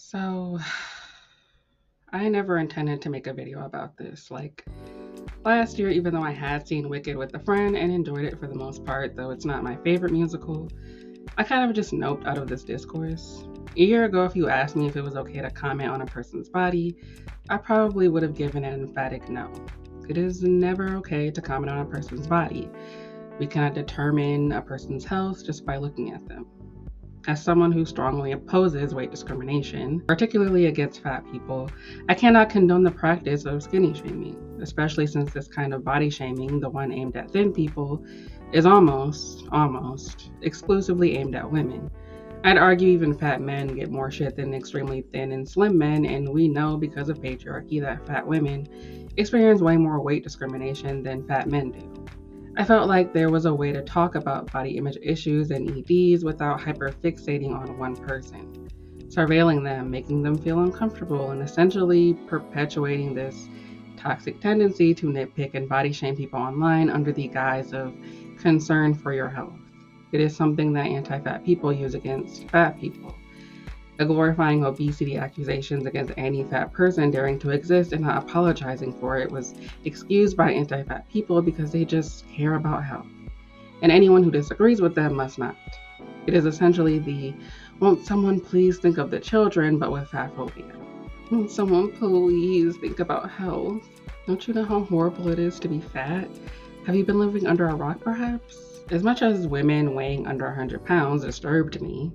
So, I never intended to make a video about this. Last year, even though I had seen Wicked with a friend and enjoyed it for the most part, though it's not my favorite musical, I kind of just noped out of this discourse. A year ago, if you asked me if it was okay to comment on a person's body, I probably would have given an emphatic no. It is never okay to comment on a person's body. We cannot determine a person's health just by looking at them. As someone who strongly opposes weight discrimination, particularly against fat people, I cannot condone the practice of skinny shaming, especially since this kind of body shaming, the one aimed at thin people, is almost exclusively aimed at women. I'd argue even fat men get more shit than extremely thin and slim men, and we know because of patriarchy that fat women experience way more weight discrimination than fat men do. I felt like there was a way to talk about body image issues and EDs without hyperfixating on one person, surveilling them, making them feel uncomfortable, and essentially perpetuating this toxic tendency to nitpick and body shame people online under the guise of concern for your health. It is something that anti-fat people use against fat people. Glorifying obesity accusations against any fat person daring to exist and not apologizing for it was excused by anti-fat people because they just care about health. And anyone who disagrees with them must not. It is essentially the "won't someone please think of the children," but with fat phobia. Won't someone please think about health? Don't you know how horrible it is to be fat? Have you been living under a rock perhaps? As much as women weighing under 100 pounds disturbed me,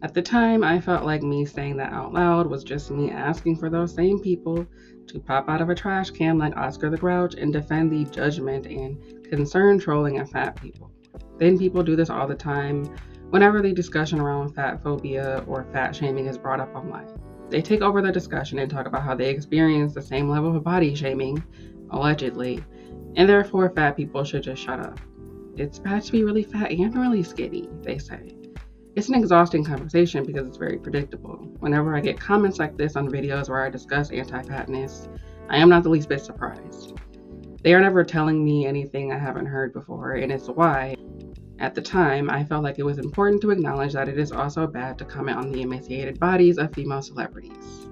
at the time, I felt like me saying that out loud was just me asking for those same people to pop out of a trash can like Oscar the Grouch and defend the judgment and concern trolling of fat people. Thin people do this all the time whenever the discussion around fat phobia or fat shaming is brought up online. They take over the discussion and talk about how they experience the same level of body shaming, allegedly, and therefore fat people should just shut up. It's bad to be really fat and really skinny, they say. It's an exhausting conversation because it's very predictable. Whenever I get comments like this on videos where I discuss anti-fatness, I am not the least bit surprised. They are never telling me anything I haven't heard before, and it's why, at the time, I felt like it was important to acknowledge that it is also bad to comment on the emaciated bodies of female celebrities.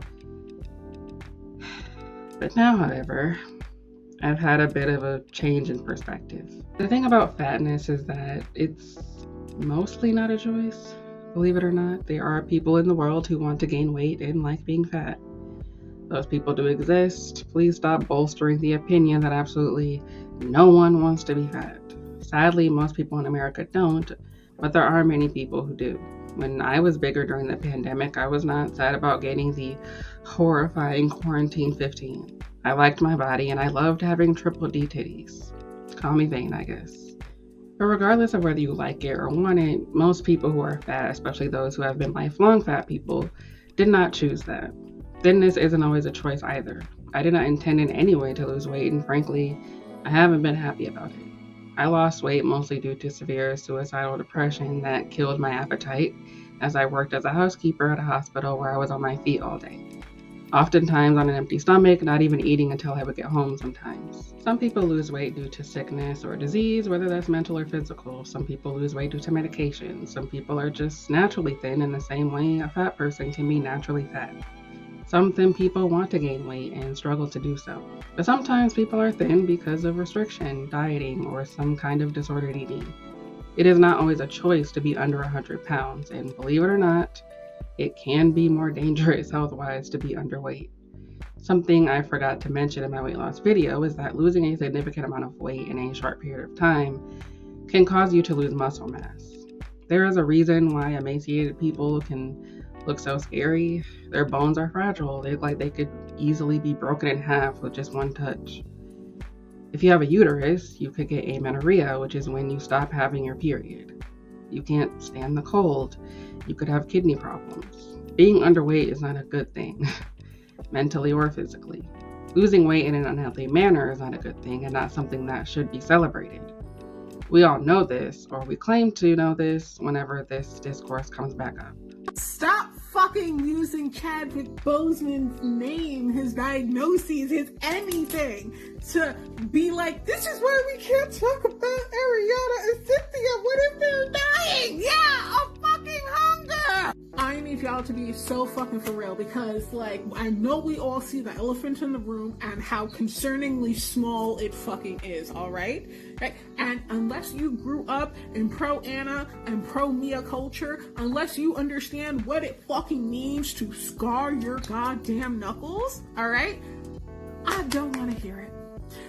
But now, however, I've had a bit of a change in perspective. The thing about fatness is that it's mostly not a choice. Believe it or not, there are people in the world who want to gain weight and like being fat. Those people do exist. Please stop bolstering the opinion that absolutely no one wants to be fat. Sadly, most people in America don't, but there are many people who do. When I was bigger during the pandemic, I was not sad about gaining the horrifying quarantine 15. I liked my body and I loved having triple D titties. Call me vain, I guess. But regardless of whether you like it or want it, most people who are fat, especially those who have been lifelong fat people, did not choose that. Thinness isn't always a choice either. I did not intend in any way to lose weight, and frankly, I haven't been happy about it. I lost weight mostly due to severe suicidal depression that killed my appetite as I worked as a housekeeper at a hospital where I was on my feet all day. Oftentimes on an empty stomach, not even eating until I would get home sometimes. Some people lose weight due to sickness or disease, whether that's mental or physical. Some people lose weight due to medication. Some people are just naturally thin in the same way a fat person can be naturally fat. Some thin people want to gain weight and struggle to do so. But sometimes people are thin because of restriction, dieting, or some kind of disordered eating. It is not always a choice to be under 100 pounds, and believe it or not, it can be more dangerous health-wise to be underweight. Something I forgot to mention in my weight loss video is that losing a significant amount of weight in a short period of time can cause you to lose muscle mass. There is a reason why emaciated people can look so scary. Their bones are fragile. They look like they could easily be broken in half with just one touch. If you have a uterus, you could get amenorrhea, which is when you stop having your period. You can't stand the cold. You could have kidney problems. Being underweight is not a good thing, mentally or physically. Losing weight in an unhealthy manner is not a good thing and not something that should be celebrated. We all know this, or we claim to know this, whenever this discourse comes back up. Stop fucking using Chadwick Boseman's name, his diagnoses, his anything to be like, this is why we can't talk about Ariana and Cynthia. What if they're dying? Yeah, of fucking hunger. I need y'all to be so fucking for real, because, like, I know we all see the elephant in the room and how concerningly small it fucking is, alright? Right? And unless you grew up in pro-Anna and pro-Mia culture, unless you understand what it fucking means to scar your goddamn knuckles, alright? I don't want to hear it.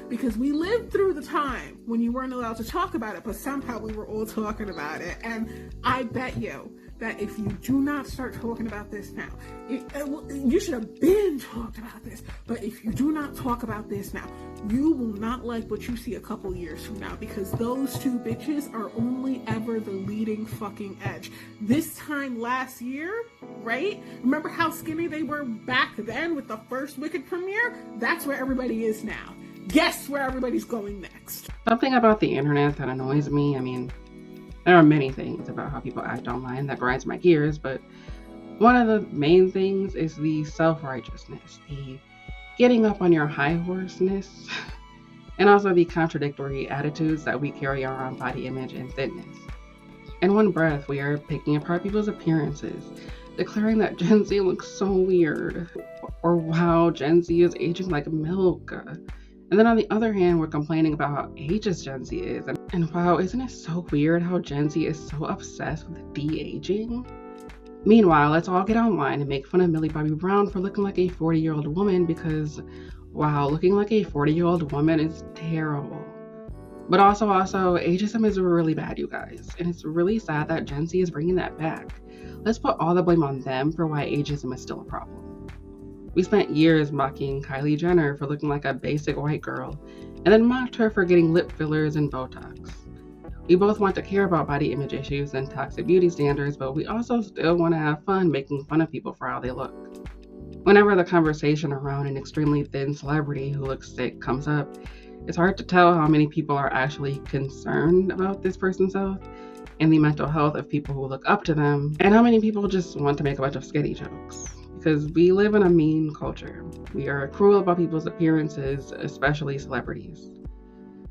Because we lived through the time when you weren't allowed to talk about it, but somehow we were all talking about it. And I bet you that if you do not start talking about this now, you should have been talked about this, but if you do not talk about this now, you will not like what you see a couple years from now, because those two bitches are only ever the leading fucking edge. This time last year, right? Remember how skinny they were back then with the first Wicked premiere? That's where everybody is now. Guess where everybody's going next. Something about the internet that annoys me, I mean, there are many things about how people act online that grinds my gears, but one of the main things is the self-righteousness, the getting up on your high horseness, and also the contradictory attitudes that we carry around body image and fitness. In one breath, we are picking apart people's appearances, declaring that Gen Z looks so weird, or wow, Gen Z is aging like milk. And then on the other hand, we're complaining about how ageist Gen Z is. And wow, isn't it so weird how Gen Z is so obsessed with de-aging? Meanwhile, let's all get online and make fun of Millie Bobby Brown for looking like a 40-year-old woman because, wow, looking like a 40-year-old woman is terrible. But also, ageism is really bad, you guys. And it's really sad that Gen Z is bringing that back. Let's put all the blame on them for why ageism is still a problem. We spent years mocking Kylie Jenner for looking like a basic white girl, and then mocked her for getting lip fillers and Botox. We both want to care about body image issues and toxic beauty standards, but we also still want to have fun making fun of people for how they look. Whenever the conversation around an extremely thin celebrity who looks sick comes up, it's hard to tell how many people are actually concerned about this person's health and the mental health of people who look up to them, and how many people just want to make a bunch of skinny jokes. Because we live in a mean culture. We are cruel about people's appearances, especially celebrities.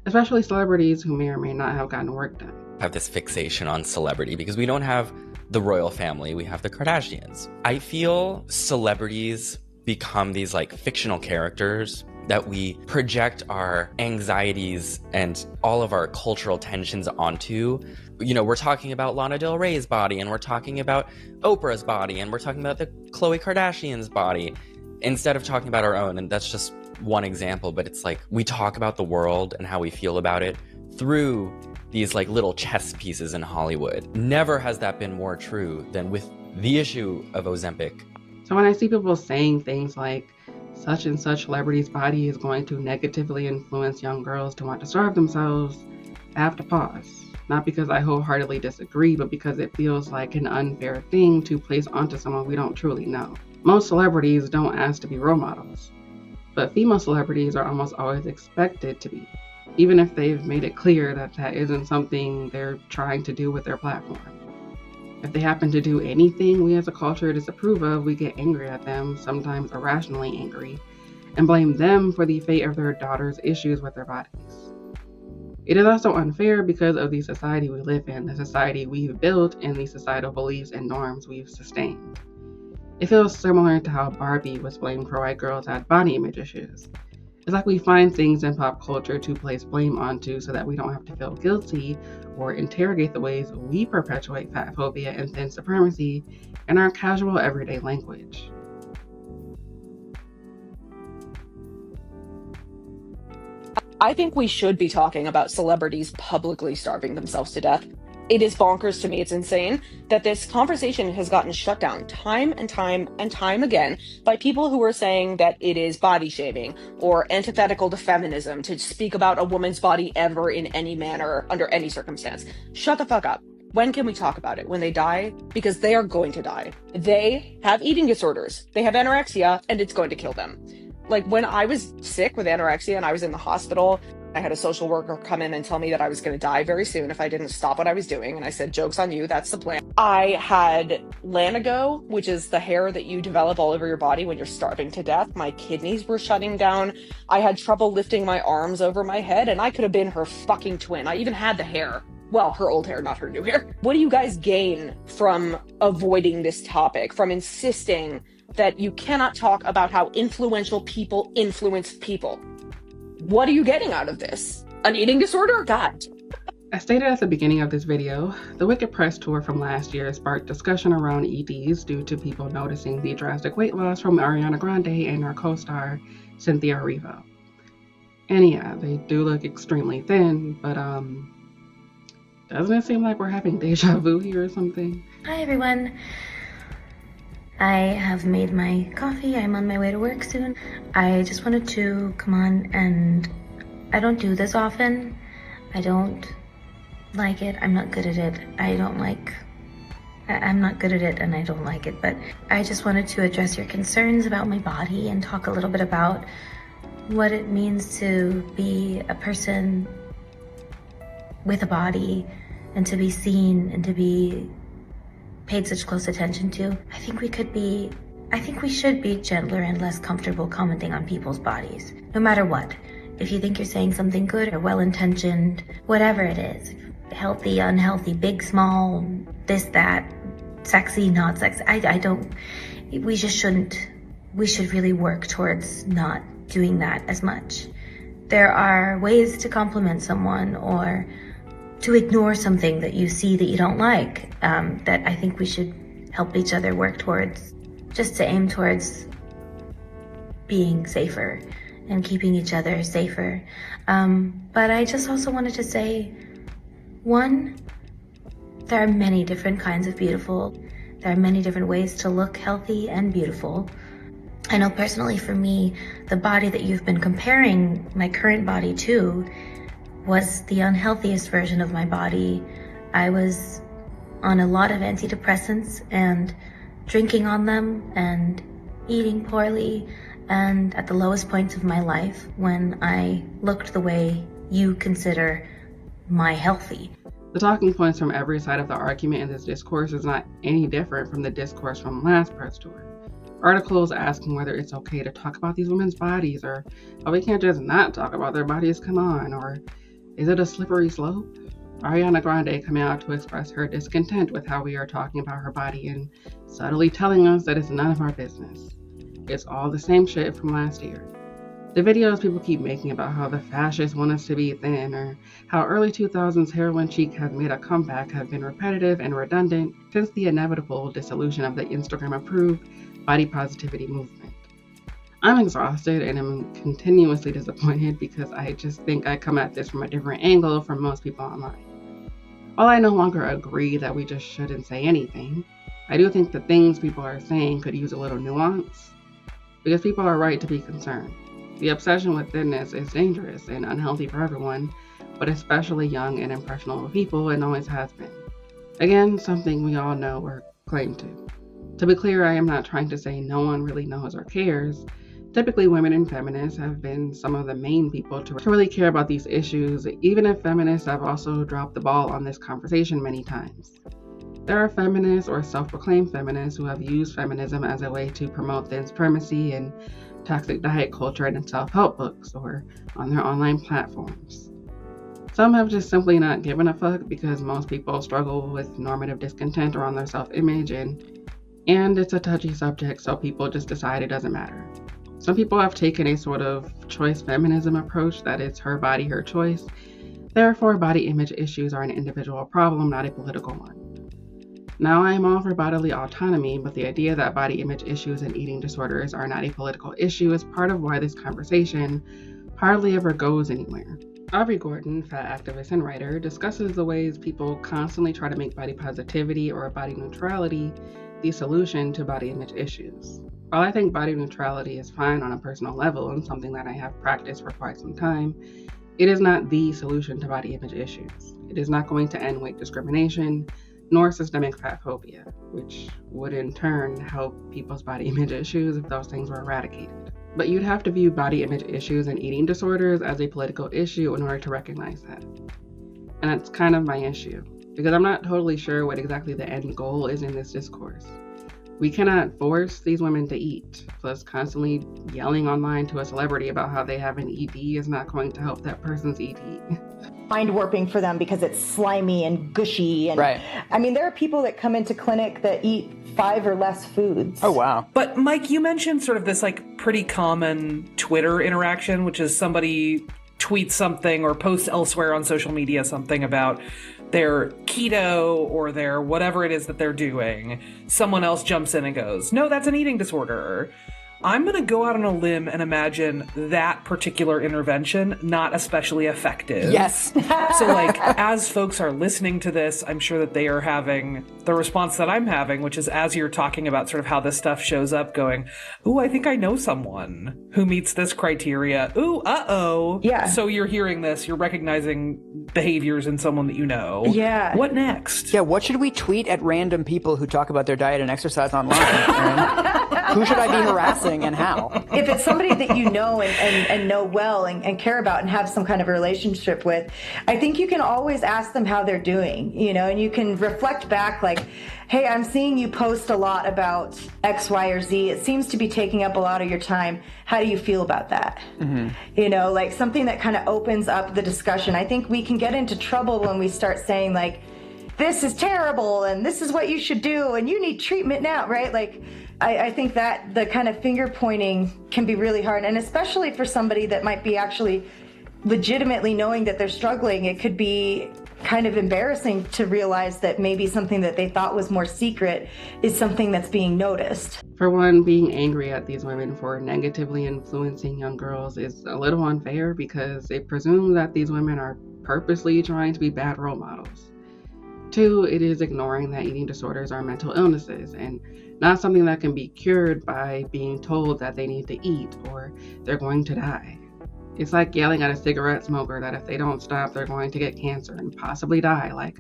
Especially celebrities who may or may not have gotten work done. Have this fixation on celebrity because we don't have the royal family, we have the Kardashians. I feel celebrities become these like fictional characters that we project our anxieties and all of our cultural tensions onto. You know, we're talking about Lana Del Rey's body, and we're talking about Oprah's body, and we're talking about the Khloe Kardashian's body, instead of talking about our own. And that's just one example, but it's like we talk about the world and how we feel about it through these like little chess pieces in Hollywood. Never has that been more true than with the issue of Ozempic. So when I see people saying things like, such and such celebrity's body is going to negatively influence young girls to want to starve themselves, I have to pause. Not because I wholeheartedly disagree, but because it feels like an unfair thing to place onto someone we don't truly know. Most celebrities don't ask to be role models, but female celebrities are almost always expected to be, even if they've made it clear that that isn't something they're trying to do with their platform. If they happen to do anything we as a culture disapprove of, we get angry at them, sometimes irrationally angry, and blame them for the fate of their daughters' issues with their bodies. It is also unfair because of the society we live in, the society we've built, and the societal beliefs and norms we've sustained. It feels similar to how Barbie was blamed for white girls had body image issues. It's like we find things in pop culture to place blame onto so that we don't have to feel guilty or interrogate the ways we perpetuate fat phobia and thin supremacy in our casual everyday language. I think we should be talking about celebrities publicly starving themselves to death. It is bonkers to me, it's insane, that this conversation has gotten shut down time and time and time again by people who are saying that it is body shaming or antithetical to feminism to speak about a woman's body ever in any manner, under any circumstance. Shut the fuck up. When can we talk about it? When they die? Because they are going to die. They have eating disorders. They have anorexia, and it's going to kill them. Like, when I was sick with anorexia and I was in the hospital, I had a social worker come in and tell me that I was going to die very soon if I didn't stop what I was doing. And I said, joke's on you, that's the plan. I had Lanago, which is the hair that you develop all over your body when you're starving to death. My kidneys were shutting down. I had trouble lifting my arms over my head, and I could have been her fucking twin. I even had the hair. Well, her old hair, not her new hair. What do you guys gain from avoiding this topic, from insisting that you cannot talk about how influential people influence people? What are you getting out of this? An eating disorder? God. As stated at the beginning of this video, the Wicked press tour from last year sparked discussion around EDs due to people noticing the drastic weight loss from Ariana Grande and her co-star Cynthia Erivo. And yeah, they do look extremely thin, but doesn't it seem like we're having deja vu here or something? Hi everyone. I have made my coffee. I'm on my way to work soon. I just wanted to come on, and I don't do this often. I don't like it. I'm not good at it. I'm not good at it and I don't like it, but I just wanted to address your concerns about my body and talk a little bit about what it means to be a person with a body and to be seen and to be paid such close attention to. I think we should be gentler and less comfortable commenting on people's bodies, no matter what. If you think you're saying something good or well-intentioned, whatever it is, healthy, unhealthy, big, small, this, that, sexy, not sexy, we should really work towards not doing that as much. There are ways to compliment someone or to ignore something that you see that you don't like, that I think we should help each other work towards, just to aim towards being safer and keeping each other safer. But I just also wanted to say, one, there are many different kinds of beautiful. There are many different ways to look healthy and beautiful. I know personally for me, the body that you've been comparing my current body to was the unhealthiest version of my body. I was on a lot of antidepressants and drinking on them and eating poorly, and at the lowest points of my life when I looked the way you consider my healthy. The talking points from every side of the argument in this discourse is not any different from the discourse from last press tour. Articles asking whether it's okay to talk about these women's bodies, or oh, we can't just not talk about their bodies, come on, or is it a slippery slope? Ariana Grande coming out to express her discontent with how we are talking about her body and subtly telling us that it's none of our business. It's all the same shit from last year. The videos people keep making about how the fascists want us to be thin, or how early 2000s heroin chic has made a comeback, have been repetitive and redundant since the inevitable dissolution of the Instagram-approved body positivity movement. I'm exhausted and I'm continuously disappointed because I just think I come at this from a different angle from most people online. While I no longer agree that we just shouldn't say anything, I do think the things people are saying could use a little nuance, because people are right to be concerned. The obsession with thinness is dangerous and unhealthy for everyone, but especially young and impressionable people, and always has been. Again, something we all know or claim to. To be clear, I am not trying to say no one really knows or cares. Typically, women and feminists have been some of the main people to really care about these issues, even if feminists have also dropped the ball on this conversation many times. There are feminists or self-proclaimed feminists who have used feminism as a way to promote thin supremacy and toxic diet culture in self-help books or on their online platforms. Some have just simply not given a fuck because most people struggle with normative discontent around their self-image, and it's a touchy subject, so people just decide it doesn't matter. Some people have taken a sort of choice feminism approach, that it's her body, her choice. Therefore, body image issues are an individual problem, not a political one. Now, I am all for bodily autonomy, but the idea that body image issues and eating disorders are not a political issue is part of why this conversation hardly ever goes anywhere. Aubrey Gordon, fat activist and writer, discusses the ways people constantly try to make body positivity or body neutrality the solution to body image issues. While I think body neutrality is fine on a personal level and something that I have practiced for quite some time, it is not the solution to body image issues. It is not going to end weight discrimination, nor systemic fat phobia, which would in turn help people's body image issues if those things were eradicated. But you'd have to view body image issues and eating disorders as a political issue in order to recognize that. And that's kind of my issue, because I'm not totally sure what exactly the end goal is in this discourse. We cannot force these women to eat, plus constantly yelling online to a celebrity about how they have an ED is not going to help that person's ED. mind warping for them because it's slimy and gushy. And right. I mean, there are people that come into clinic that eat 5 or less foods. Oh, wow. But Mike, you mentioned sort of this like pretty common Twitter interaction, which is somebody tweets something or posts elsewhere on social media something about their keto or their whatever it is that they're doing. Someone else jumps in and goes, no, that's an eating disorder. I'm going to go out on a limb and imagine that particular intervention not especially effective. Yes. So, like, as folks are listening to this, I'm sure that they are having the response that I'm having, which is as you're talking about sort of how this stuff shows up, going, ooh, I think I know someone who meets this criteria. Ooh, uh-oh. Yeah. So you're hearing this, you're recognizing behaviors in someone that you know. Yeah. What next? Yeah, what should we tweet at random people who talk about their diet and exercise online? Who should I be harassing and how? If it's somebody that you know and know well and care about and have some kind of a relationship with, I think you can always ask them how they're doing, you know, and you can reflect back like, hey, I'm seeing you post a lot about X, Y, or Z. It seems to be taking up a lot of your time. How do you feel about that? Mm-hmm. You know, like something that kind of opens up the discussion. I think we can get into trouble when we start saying like, this is terrible and this is what you should do and you need treatment now, right? Like, I think that the kind of finger pointing can be really hard, and especially for somebody that might be actually legitimately knowing that they're struggling, it could be kind of embarrassing to realize that maybe something that they thought was more secret is something that's being noticed. For one, being angry at these women for negatively influencing young girls is a little unfair because it presumes that these women are purposely trying to be bad role models. 2, it is ignoring that eating disorders are mental illnesses and not something that can be cured by being told that they need to eat or they're going to die. It's like yelling at a cigarette smoker that if they don't stop, they're going to get cancer and possibly die. Like,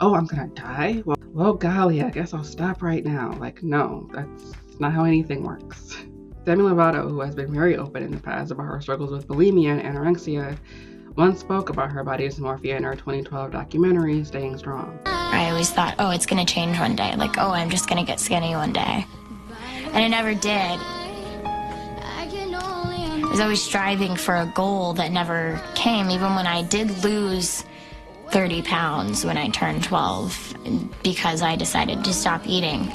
oh, I'm gonna die? Well, golly, I guess I'll stop right now. Like, no, that's not how anything works. Demi Lovato, who has been very open in the past about her struggles with bulimia and anorexia, once spoke about her body dysmorphia in her 2012 documentary, Staying Strong. I always thought, oh, it's going to change one day. Like, oh, I'm just going to get skinny one day. And it never did. I was always striving for a goal that never came, even when I did lose 30 pounds when I turned 12 because I decided to stop eating.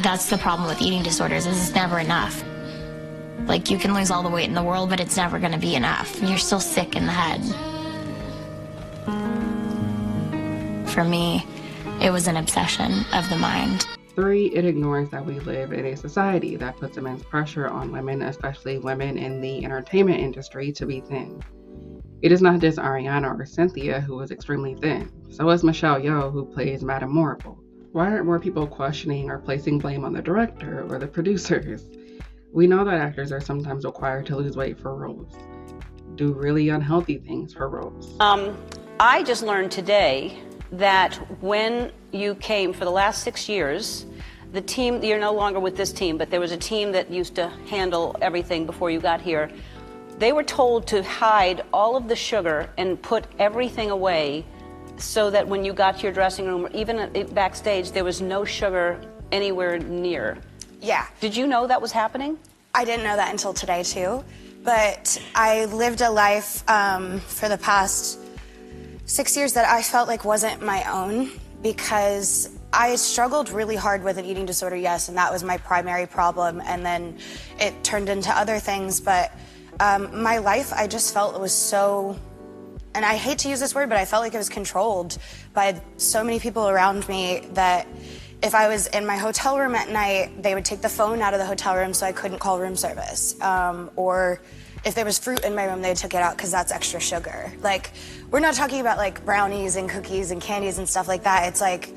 That's the problem with eating disorders, is it's never enough. Like, you can lose all the weight in the world, but it's never going to be enough. You're still sick in the head. For me, it was an obsession of the mind. 3, it ignores that we live in a society that puts immense pressure on women, especially women in the entertainment industry, to be thin. It is not just Ariana or Cynthia who is extremely thin. So is Michelle Yeoh, who plays Madame Morrible. Why aren't more people questioning or placing blame on the director or the producers? We know that actors are sometimes required to lose weight for roles, do really unhealthy things for roles. I just learned today that when you came for the last 6 years, the team, you're no longer with this team, but there was a team that used to handle everything before you got here. They were told to hide all of the sugar and put everything away so that when you got to your dressing room or even backstage, there was no sugar anywhere near. Yeah. Did you know that was happening? I didn't know that until today, too. But I lived a life for the past 6 years that I felt like wasn't my own because I struggled really hard with an eating disorder, yes, and that was my primary problem. And then it turned into other things. But my life, I just felt it was so, and I hate to use this word, but I felt like it was controlled by so many people around me that if I was in my hotel room at night, they would take the phone out of the hotel room so I couldn't call room service. Or if there was fruit in my room, they took it out because that's extra sugar. Like, we're not talking about like brownies and cookies and candies and stuff like that. It's like,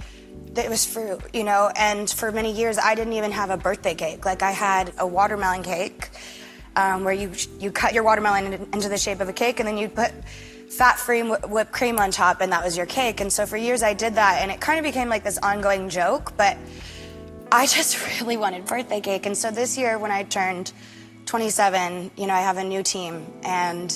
it was fruit, you know? And for many years, I didn't even have a birthday cake. Like, I had a watermelon cake where you cut your watermelon into the shape of a cake and then you'd put fat-free whipped cream on top, and that was your cake. And so for years I did that, and it kind of became like this ongoing joke, but I just really wanted birthday cake. And so this year when I turned 27, you know, I have a new team, and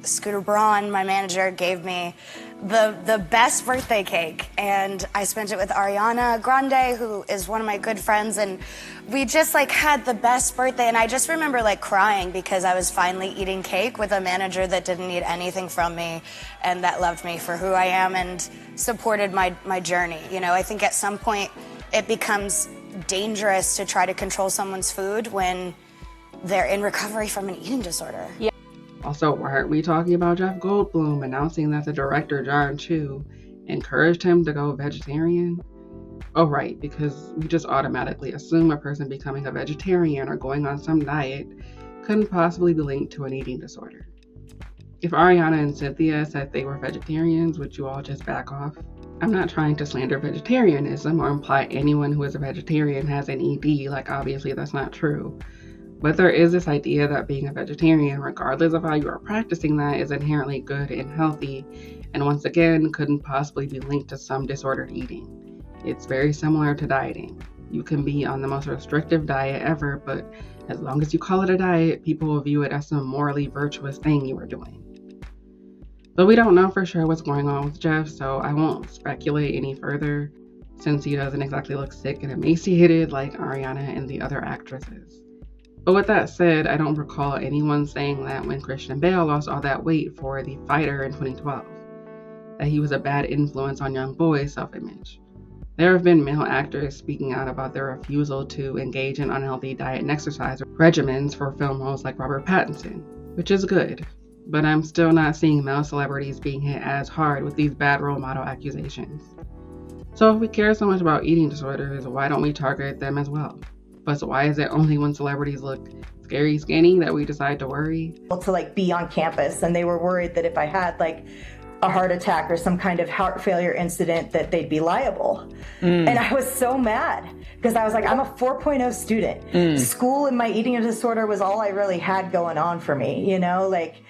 Scooter Braun, my manager, gave me the best birthday cake, and I spent it with Ariana Grande, who is one of my good friends, and we just like had the best birthday. And I just remember like crying because I was finally eating cake with a manager that didn't need anything from me and that loved me for who I am and supported my journey. You know, I think at some point it becomes dangerous to try to control someone's food when they're in recovery from an eating disorder. Yeah. Also, weren't we talking about Jeff Goldblum announcing that the director, John Chu, encouraged him to go vegetarian? Oh, right, because we just automatically assume a person becoming a vegetarian or going on some diet couldn't possibly be linked to an eating disorder. If Ariana and Cynthia said they were vegetarians, would you all just back off? I'm not trying to slander vegetarianism or imply anyone who is a vegetarian has an ED, like obviously that's not true. But there is this idea that being a vegetarian, regardless of how you are practicing that, is inherently good and healthy, and once again, couldn't possibly be linked to some disordered eating. It's very similar to dieting. You can be on the most restrictive diet ever, but as long as you call it a diet, people will view it as some morally virtuous thing you are doing. But we don't know for sure what's going on with Jeff, so I won't speculate any further, since he doesn't exactly look sick and emaciated like Ariana and the other actresses. But with that said, I don't recall anyone saying that when Christian Bale lost all that weight for The Fighter in 2012, that he was a bad influence on young boys' self-image. There have been male actors speaking out about their refusal to engage in unhealthy diet and exercise regimens for film roles like Robert Pattinson, which is good, but I'm still not seeing male celebrities being hit as hard with these bad role model accusations. So if we care so much about eating disorders, why don't we target them as well? Plus, why is it only when celebrities look scary skinny that we decide to worry? To like be on campus, and they were worried that if I had like a heart attack or some kind of heart failure incident that they'd be liable. And I was so mad because I was like, I'm a 4.0 student. School and my eating disorder was all I really had going on for me, you know? Like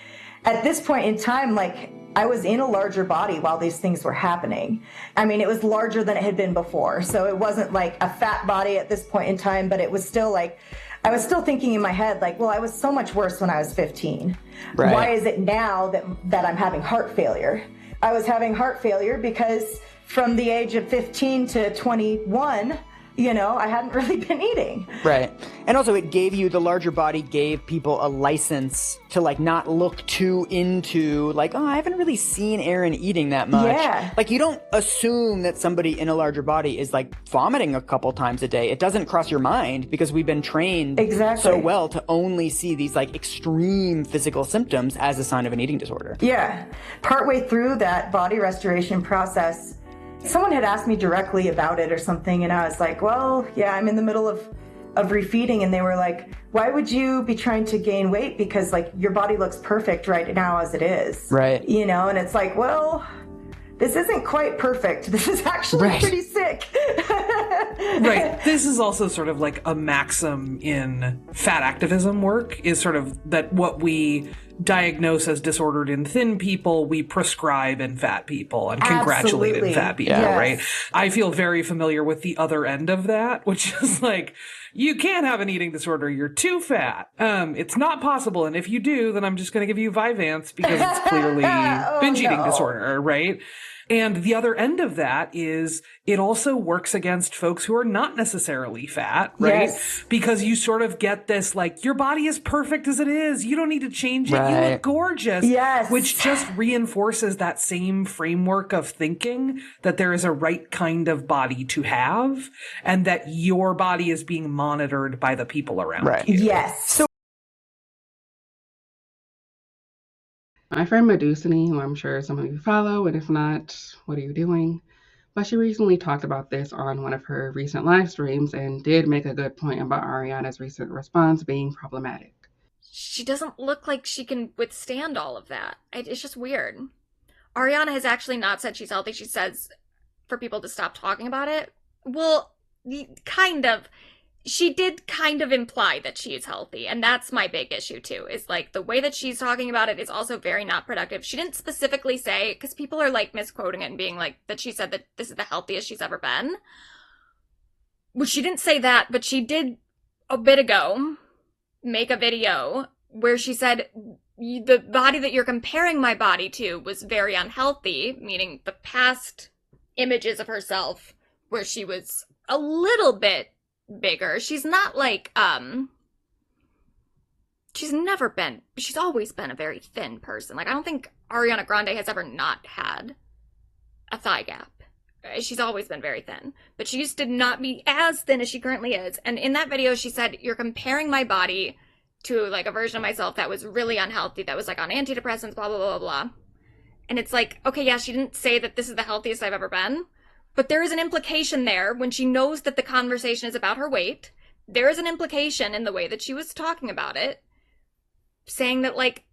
at this point in time, like I was in a larger body while these things were happening. I mean, it was larger than it had been before. So it wasn't like a fat body at this point in time, but it was still like, I was still thinking in my head, like, well, I was so much worse when I was 15. Right. Why is it now that I'm having heart failure? I was having heart failure because from the age of 15 to 21, you know, I hadn't really been eating. Right. And also it gave you, the larger body gave people a license to like not look too into like, oh, I haven't really seen Aaron eating that much. Yeah. Like you don't assume that somebody in a larger body is like vomiting a couple times a day. It doesn't cross your mind because we've been trained so well to only see these like extreme physical symptoms as a sign of an eating disorder. Yeah. Partway through that body restoration process, someone had asked me directly about it or something, and I was like, well, yeah, I'm in the middle of refeeding, and they were like, why would you be trying to gain weight? Because like your body looks perfect right now as it is. Right. You know, and it's like, well, this isn't quite perfect. This is actually pretty sick. Right. This is also sort of like a maxim in fat activism work, is sort of that what we diagnose as disordered in thin people, we prescribe in fat people and congratulate in fat people, right? I feel very familiar with the other end of that, which is like, you can't have an eating disorder. You're too fat. It's not possible. And if you do, then I'm just going to give you Vyvanse because it's clearly binge eating disorder, right? And the other end of that is it also works against folks who are not necessarily fat, right? Yes. Because you sort of get this, like, your body is perfect as it is. You don't need to change it. You look gorgeous. Yes. Which just reinforces that same framework of thinking that there is a right kind of body to have and that your body is being monitored by the people around you. Yes. So my friend Medusini, who I'm sure some of you follow, and if not, what are you doing? But she recently talked about this on one of her recent live streams and did make a good point about Ariana's recent response being problematic. She doesn't look like she can withstand all of that. It's just weird. Ariana has actually not said she's healthy. She says for people to stop talking about it. Well, kind of. She did kind of imply that she is healthy, and that's my big issue too, is like the way that she's talking about it is also very not productive. She didn't specifically say, because people are like misquoting it and being like that she said that this is the healthiest she's ever been. Well, she didn't say that, but she did a bit ago make a video where she said the body that you're comparing my body to was very unhealthy, meaning the past images of herself where she was a little bit bigger. She's not like, she's always been a very thin person. Like, I don't think Ariana Grande has ever not had a thigh gap. She's always been very thin, but she used to not be as thin as she currently is. And in that video, she said, you're comparing my body to like a version of myself that was really unhealthy, that was like on antidepressants, blah, blah, blah, blah. And it's like, okay, yeah, she didn't say that this is the healthiest I've ever been, but there is an implication there when she knows that the conversation is about her weight. There is an implication in the way that she was talking about it, saying that like,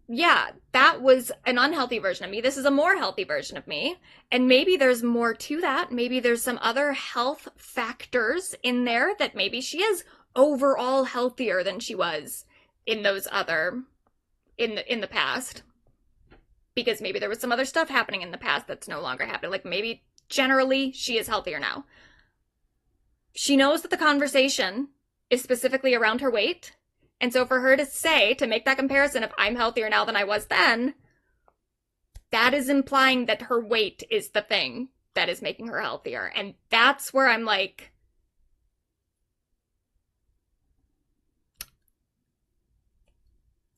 yeah, that was an unhealthy version of me. This is a more healthy version of me. And maybe there's more to that. Maybe there's some other health factors in there that maybe she is overall healthier than she was in those other, in the past. Because maybe there was some other stuff happening in the past that's no longer happening. Like maybe generally she is healthier now. She knows that the conversation is specifically around her weight. And so for her to say, to make that comparison of I'm healthier now than I was then, that is implying that her weight is the thing that is making her healthier. And that's where I'm like,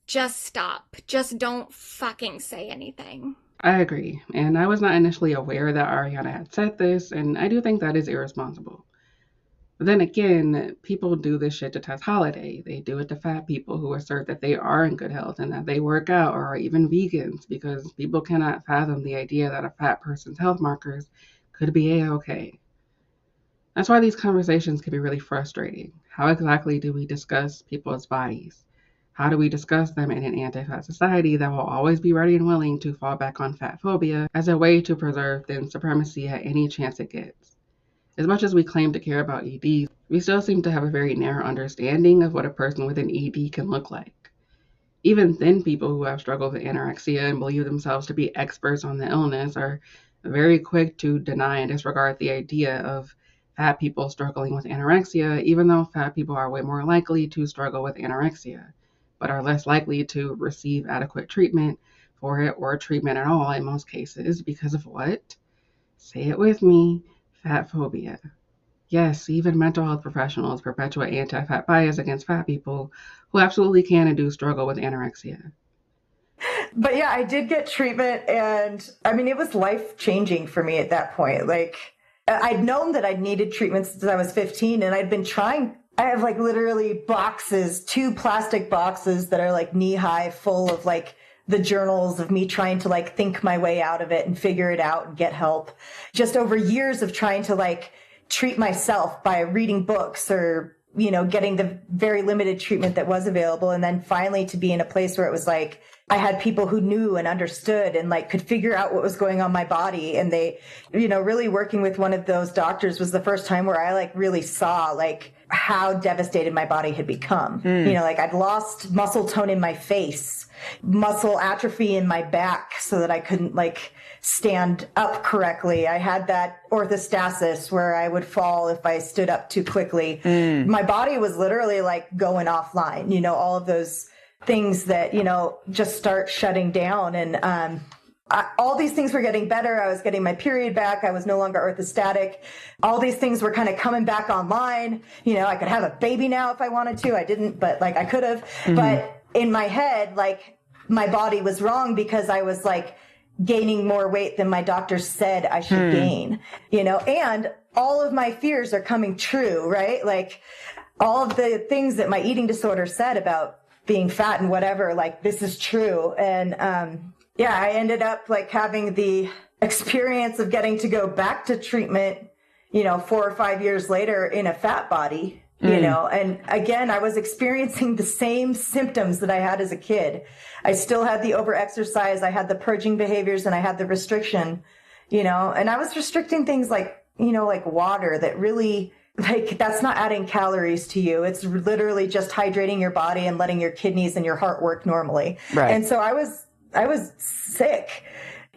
just stop. Just don't fucking say anything. I agree. And I was not initially aware that Ariana had said this, and I do think that is irresponsible. But then again, people do this shit to test Holiday. They do it to fat people who assert that they are in good health and that they work out or are even vegans, because people cannot fathom the idea that a fat person's health markers could be A-okay. That's why these conversations can be really frustrating. How exactly do we discuss people's bodies? How do we discuss them in an anti-fat society that will always be ready and willing to fall back on fat phobia as a way to preserve thin supremacy at any chance it gets? As much as we claim to care about EDs, we still seem to have a very narrow understanding of what a person with an ED can look like. Even thin people who have struggled with anorexia and believe themselves to be experts on the illness are very quick to deny and disregard the idea of fat people struggling with anorexia, even though fat people are way more likely to struggle with anorexia, but are less likely to receive adequate treatment for it or treatment at all in most cases because of what? Say it with me. Fat phobia. Yes, even mental health professionals perpetuate anti-fat bias against fat people who absolutely can and do struggle with anorexia. But yeah, I did get treatment, and I mean, it was life-changing for me at that point. Like, I'd known that I'd needed treatment since I was 15, and I'd been trying. I have like literally boxes, 2 plastic boxes that are like knee-high full of like the journals of me trying to like think my way out of it and figure it out and get help. Just over years of trying to like treat myself by reading books or, you know, getting the very limited treatment that was available. And then finally to be in a place where it was like, I had people who knew and understood and like could figure out what was going on my body. And they, you know, really working with one of those doctors was the first time where I like really saw like how devastated my body had become. You know, like I'd lost muscle tone in my face, muscle atrophy in my back so that I couldn't like stand up correctly. I had that orthostasis where I would fall if I stood up too quickly. My body was literally like going offline, you know, all of those things that, you know, just start shutting down. And all these things were getting better. I was getting my period back. I was no longer orthostatic. All these things were kind of coming back online. You know, I could have a baby now if I wanted to. I didn't, but like I could have. But in my head, like my body was wrong because I was like gaining more weight than my doctor said I should gain, you know, and all of my fears are coming true, right? Like all of the things that my eating disorder said about being fat and whatever, like this is true. And, yeah, I ended up like having the experience of getting to go back to treatment, you know, 4 or 5 years later in a fat body, you know, and again, I was experiencing the same symptoms that I had as a kid. I still had the overexercise, I had the purging behaviors, and I had the restriction, you know, and I was restricting things like, you know, like water that really, like, that's not adding calories to you. It's literally just hydrating your body and letting your kidneys and your heart work normally. Right. And so I was sick,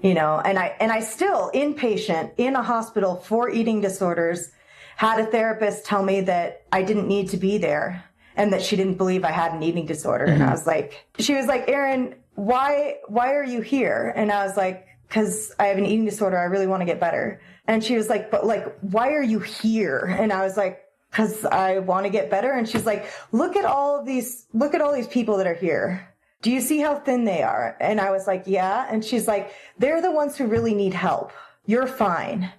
you know, and I still inpatient in a hospital for eating disorders, had a therapist tell me that I didn't need to be there. and that she didn't believe I had an eating disorder. And I was like, she was like, Erin, why are you here? And I was like, because I have an eating disorder. I really want to get better. And she was like, but like, why are you here? And I was like, because I want to get better. And she's like, look at all these people that are here. Do you see how thin they are? And I was like, yeah. And she's like, they're the ones who really need help. You're fine.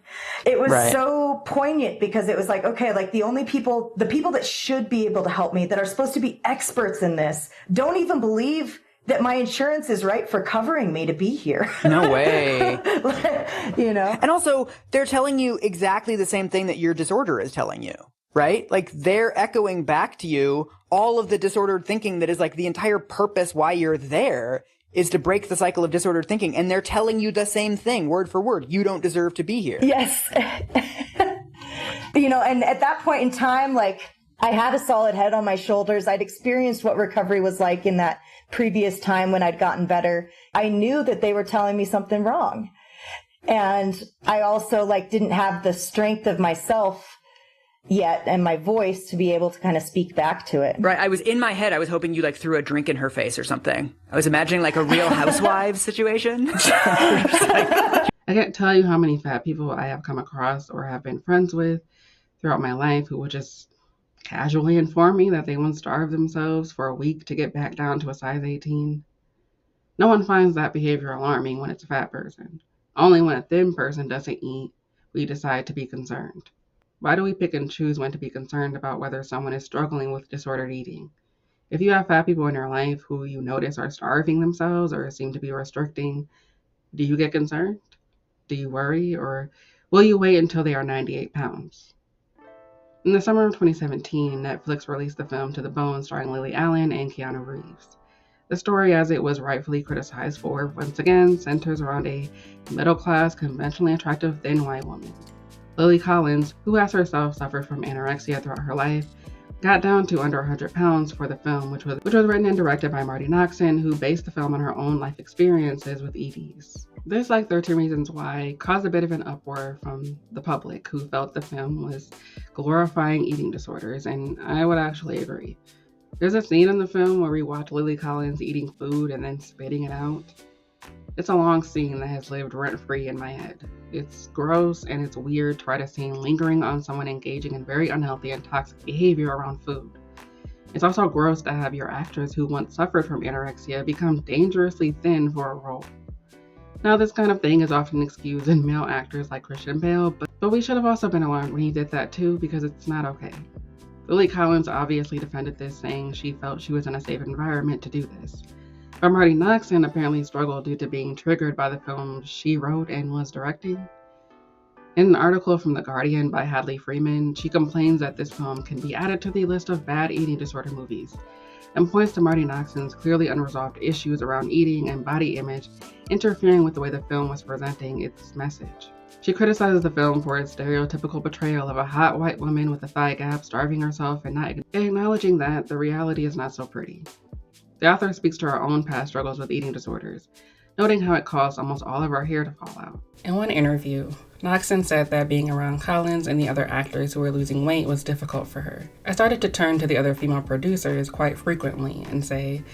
It was so poignant because it was like, okay, like the people that should be able to help me, that are supposed to be experts in this, don't even believe that my insurance is right for covering me to be here. No way. You know? And also, they're telling you exactly the same thing that your disorder is telling you, right? Like, they're echoing back to you all of the disordered thinking that is like the entire purpose why you're there is to break the cycle of disordered thinking. And they're telling you the same thing, word for word. You don't deserve to be here. Yes. You know, and at that point in time, like, I had a solid head on my shoulders. I'd experienced what recovery was like in that previous time when I'd gotten better. I knew that they were telling me something wrong. And I also like didn't have the strength of myself yet and my voice to be able to kind of speak back to it. Right. I was in my head. I was hoping you like threw a drink in her face or something. I was imagining like a Real Housewives situation. I can't tell you how many fat people I have come across or have been friends with throughout my life who would just casually inform me that they once starved themselves for a week to get back down to a size 18. No one finds that behavior alarming when it's a fat person. Only when a thin person doesn't eat, we decide to be concerned. Why do we pick and choose when to be concerned about whether someone is struggling with disordered eating? If you have fat people in your life who you notice are starving themselves or seem to be restricting, do you get concerned? Do you worry? Or will you wait until they are 98 pounds? In the summer of 2017, Netflix released the film To the Bone starring Lily Allen and Keanu Reeves. The story, as it was rightfully criticized for, once again centers around a middle-class, conventionally attractive thin white woman. Lily Collins, who has herself suffered from anorexia throughout her life, got down to under 100 pounds for the film, which was written and directed by Marty Noxon, who based the film on her own life experiences with EDs. This, like 13 Reasons Why, caused a bit of an uproar from the public, who felt the film was glorifying eating disorders, and I would actually agree. There's a scene in the film where we watch Lily Collins eating food and then spitting it out. It's a long scene that has lived rent-free in my head. It's gross and it's weird to write a scene lingering on someone engaging in very unhealthy and toxic behavior around food. It's also gross to have your actress who once suffered from anorexia become dangerously thin for a role. Now, this kind of thing is often excused in male actors like Christian Bale, but we should have also been alarmed when he did that too, because it's not okay. Lily Collins obviously defended this, saying she felt she was in a safe environment to do this. But Marty Noxon apparently struggled due to being triggered by the film she wrote and was directing. In an article from The Guardian by Hadley Freeman, she complains that this film can be added to the list of bad eating disorder movies, and points to Marty Noxon's clearly unresolved issues around eating and body image interfering with the way the film was presenting its message. She criticizes the film for its stereotypical portrayal of a hot white woman with a thigh gap starving herself and not acknowledging that the reality is not so pretty. The author speaks to her own past struggles with eating disorders, noting how it caused almost all of her hair to fall out. In one interview, Noxon said that being around Collins and the other actors who were losing weight was difficult for her. I started to turn to the other female producers quite frequently and say,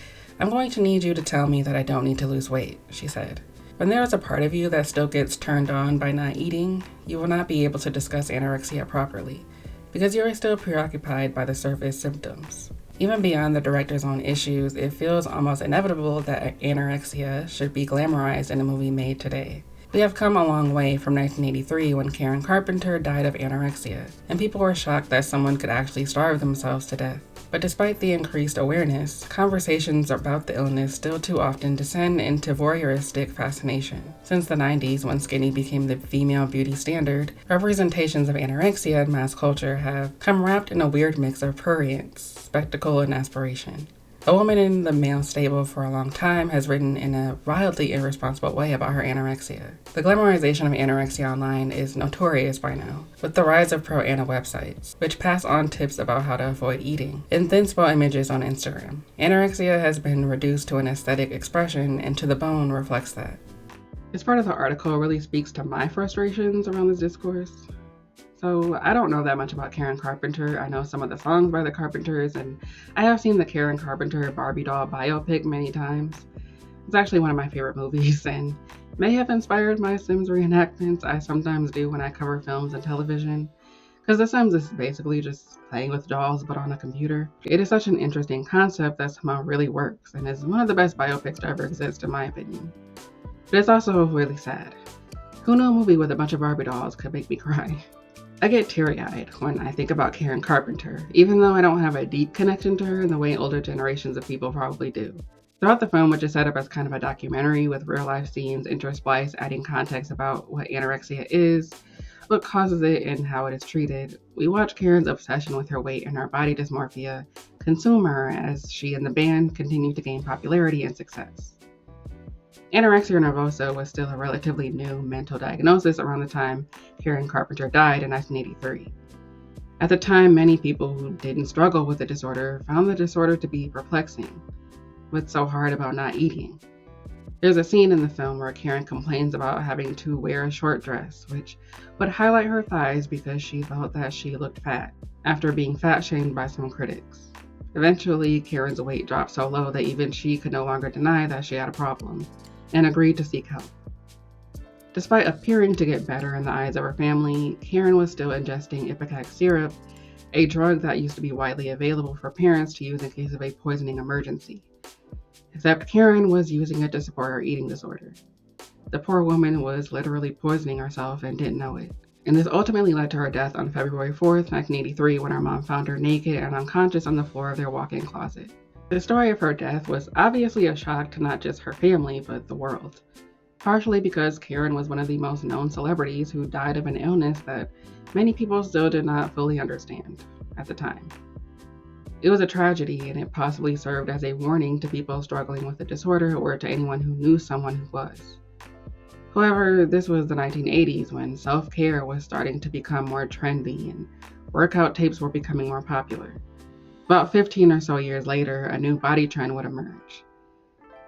"I'm going to need you to tell me that I don't need to lose weight," she said. When there is a part of you that still gets turned on by not eating, you will not be able to discuss anorexia properly, because you are still preoccupied by the surface symptoms. Even beyond the director's own issues, it feels almost inevitable that anorexia should be glamorized in a movie made today. We have come a long way from 1983 when Karen Carpenter died of anorexia, and people were shocked that someone could actually starve themselves to death. But despite the increased awareness, conversations about the illness still too often descend into voyeuristic fascination. Since the 90s, when skinny became the female beauty standard, representations of anorexia in mass culture have come wrapped in a weird mix of prurience, spectacle, and aspiration. A woman in the male stable for a long time has written in a wildly irresponsible way about her anorexia. The glamorization of anorexia online is notorious by now, with the rise of pro-ana websites, which pass on tips about how to avoid eating, and thinspo images on Instagram. Anorexia has been reduced to an aesthetic expression, and To the Bone reflects that. This part of the article really speaks to my frustrations around this discourse. So I don't know that much about Karen Carpenter. I know some of the songs by the Carpenters, and I have seen the Karen Carpenter Barbie doll biopic many times. It's actually one of my favorite movies and may have inspired my Sims reenactments I sometimes do when I cover films and television. Because The Sims is basically just playing with dolls but on a computer. It is such an interesting concept that somehow really works and is one of the best biopics to ever exist in my opinion. But it's also really sad. Who knew a movie with a bunch of Barbie dolls could make me cry? I get teary-eyed when I think about Karen Carpenter, even though I don't have a deep connection to her in the way older generations of people probably do. Throughout the film, which is set up as kind of a documentary with real-life scenes interspliced, adding context about what anorexia is, what causes it, and how it is treated, we watch Karen's obsession with her weight and her body dysmorphia consume her as she and the band continue to gain popularity and success. Anorexia nervosa was still a relatively new mental diagnosis around the time Karen Carpenter died in 1983. At the time, many people who didn't struggle with the disorder found the disorder to be perplexing. What's so hard about not eating? There's a scene in the film where Karen complains about having to wear a short dress, which would highlight her thighs because she felt that she looked fat, after being fat-shamed by some critics. Eventually, Karen's weight dropped so low that even she could no longer deny that she had a problem, and agreed to seek help. Despite appearing to get better in the eyes of her family, Karen was still ingesting ipecac syrup, a drug that used to be widely available for parents to use in case of a poisoning emergency. Except Karen was using it to support her eating disorder. The poor woman was literally poisoning herself and didn't know it. And this ultimately led to her death on February 4th, 1983, when her mom found her naked and unconscious on the floor of their walk-in closet. The story of her death was obviously a shock to not just her family, but the world. Partially because Karen was one of the most known celebrities who died of an illness that many people still did not fully understand at the time. It was a tragedy, and it possibly served as a warning to people struggling with the disorder or to anyone who knew someone who was. However, this was the 1980s when self-care was starting to become more trendy and workout tapes were becoming more popular. About 15 or so years later, a new body trend would emerge.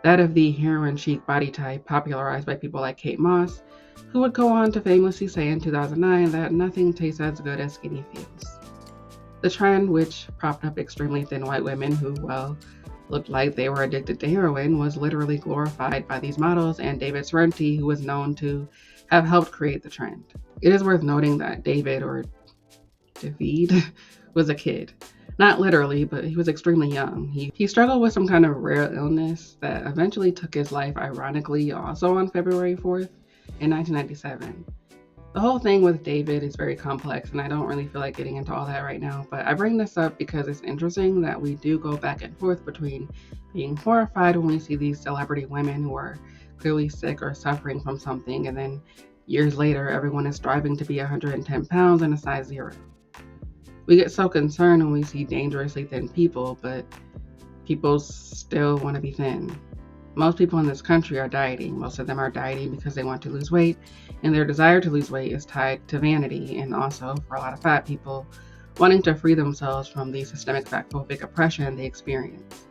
That of the heroin chic body type popularized by people like Kate Moss, who would go on to famously say in 2009 that nothing tastes as good as skinny feels. The trend, which propped up extremely thin white women who, well, looked like they were addicted to heroin, was literally glorified by these models and David Sorrenti, who was known to have helped create the trend. It is worth noting that David, or David, was a kid. Not literally, but he was extremely young. He struggled with some kind of rare illness that eventually took his life, ironically, also on February 4th in 1997. The whole thing with David is very complex, and I don't really feel like getting into all that right now, but I bring this up because it's interesting that we do go back and forth between being horrified when we see these celebrity women who are clearly sick or suffering from something, and then years later, everyone is striving to be 110 pounds and a size 0. We get so concerned when we see dangerously thin people, but people still want to be thin. Most people in this country are dieting. Most of them are dieting because they want to lose weight, and their desire to lose weight is tied to vanity, and also, for a lot of fat people, wanting to free themselves from the systemic fatphobic oppression they experience.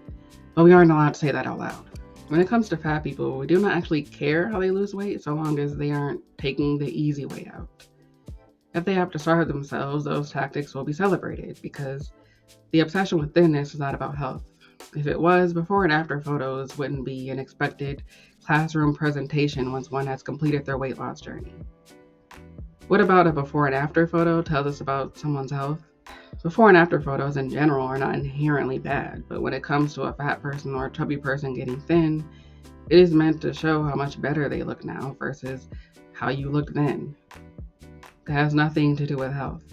But we aren't allowed to say that out loud. When it comes to fat people, we do not actually care how they lose weight so long as they aren't taking the easy way out. If they have to starve themselves, those tactics will be celebrated because the obsession with thinness is not about health. If it was, before and after photos wouldn't be an expected classroom presentation once one has completed their weight loss journey. What about a before and after photo tells us about someone's health? Before and after photos in general are not inherently bad, but when it comes to a fat person or a chubby person getting thin, it is meant to show how much better they look now versus how you looked then. It has nothing to do with health.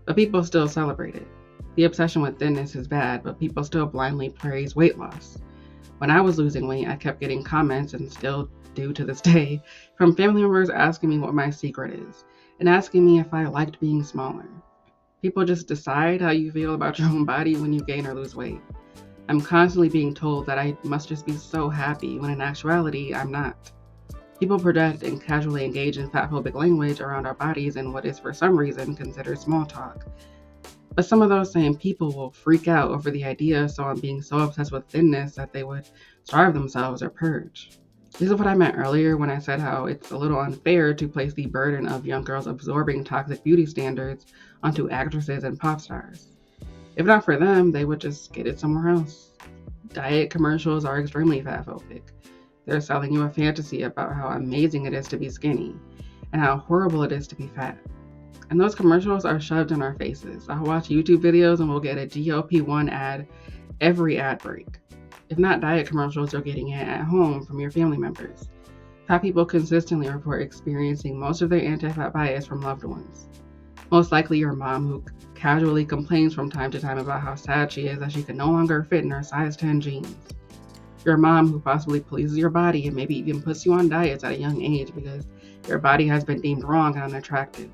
But people still celebrate it. The obsession with thinness is bad, but people still blindly praise weight loss. When I was losing weight, I kept getting comments, and still do to this day, from family members asking me what my secret is, and asking me if I liked being smaller. People just decide how you feel about your own body when you gain or lose weight. I'm constantly being told that I must just be so happy, when in actuality, I'm not. People project and casually engage in fatphobic language around our bodies in what is for some reason considered small talk. But some of those same people will freak out over the idea of someone being so obsessed with thinness that they would starve themselves or purge. This is what I meant earlier when I said how it's a little unfair to place the burden of young girls absorbing toxic beauty standards onto actresses and pop stars. If not for them, they would just get it somewhere else. Diet commercials are extremely fatphobic. They're selling you a fantasy about how amazing it is to be skinny and how horrible it is to be fat. And those commercials are shoved in our faces. I'll watch YouTube videos and we'll get a GLP-1 ad every ad break. If not diet commercials, you're getting it at home from your family members. Fat people consistently report experiencing most of their anti-fat bias from loved ones. Most likely your mom, who casually complains from time to time about how sad she is that she can no longer fit in her size 10 jeans. Your mom, who possibly pleases your body and maybe even puts you on diets at a young age because your body has been deemed wrong and unattractive.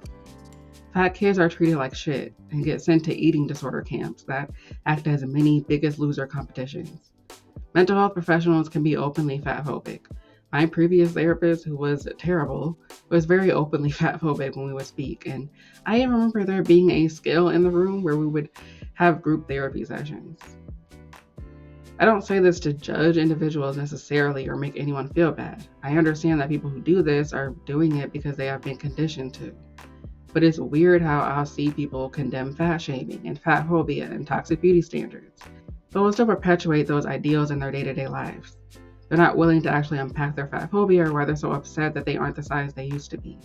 Fat kids are treated like shit and get sent to eating disorder camps that act as mini Biggest Loser competitions. Mental health professionals can be openly fatphobic. My previous therapist, who was terrible, was very openly fatphobic when we would speak, and I even remember there being a scale in the room where we would have group therapy sessions. I don't say this to judge individuals necessarily or make anyone feel bad. I understand that people who do this are doing it because they have been conditioned to. But it's weird how I'll see people condemn fat shaming and fat phobia and toxic beauty standards, but will still perpetuate those ideals in their day-to-day lives. They're not willing to actually unpack their fat phobia or why they're so upset that they aren't the size they used to be.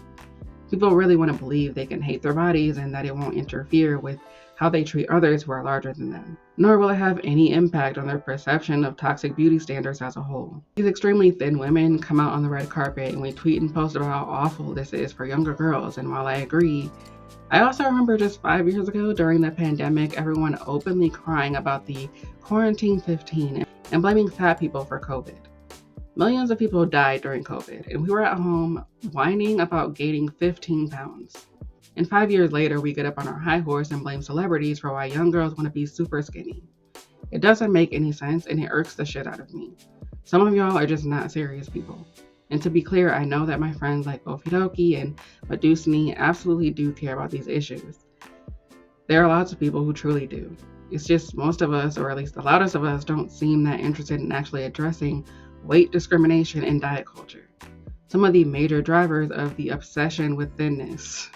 People really want to believe they can hate their bodies and that it won't interfere with how they treat others who are larger than them, nor will it have any impact on their perception of toxic beauty standards as a whole. These extremely thin women come out on the red carpet and we tweet and post about how awful this is for younger girls, and while I agree, I also remember just 5 years ago during the pandemic, everyone openly crying about the quarantine 15 and blaming fat people for COVID. Millions of people died during COVID, and we were at home whining about gaining 15 pounds. And 5 years later, we get up on our high horse and blame celebrities for why young girls want to be super skinny. It doesn't make any sense, and it irks the shit out of me. Some of y'all are just not serious people. And to be clear, I know that my friends like Ofidoki and Medusni absolutely do care about these issues. There are lots of people who truly do. It's just most of us, or at least the loudest of us, don't seem that interested in actually addressing weight discrimination in diet culture. Some of the major drivers of the obsession with thinness.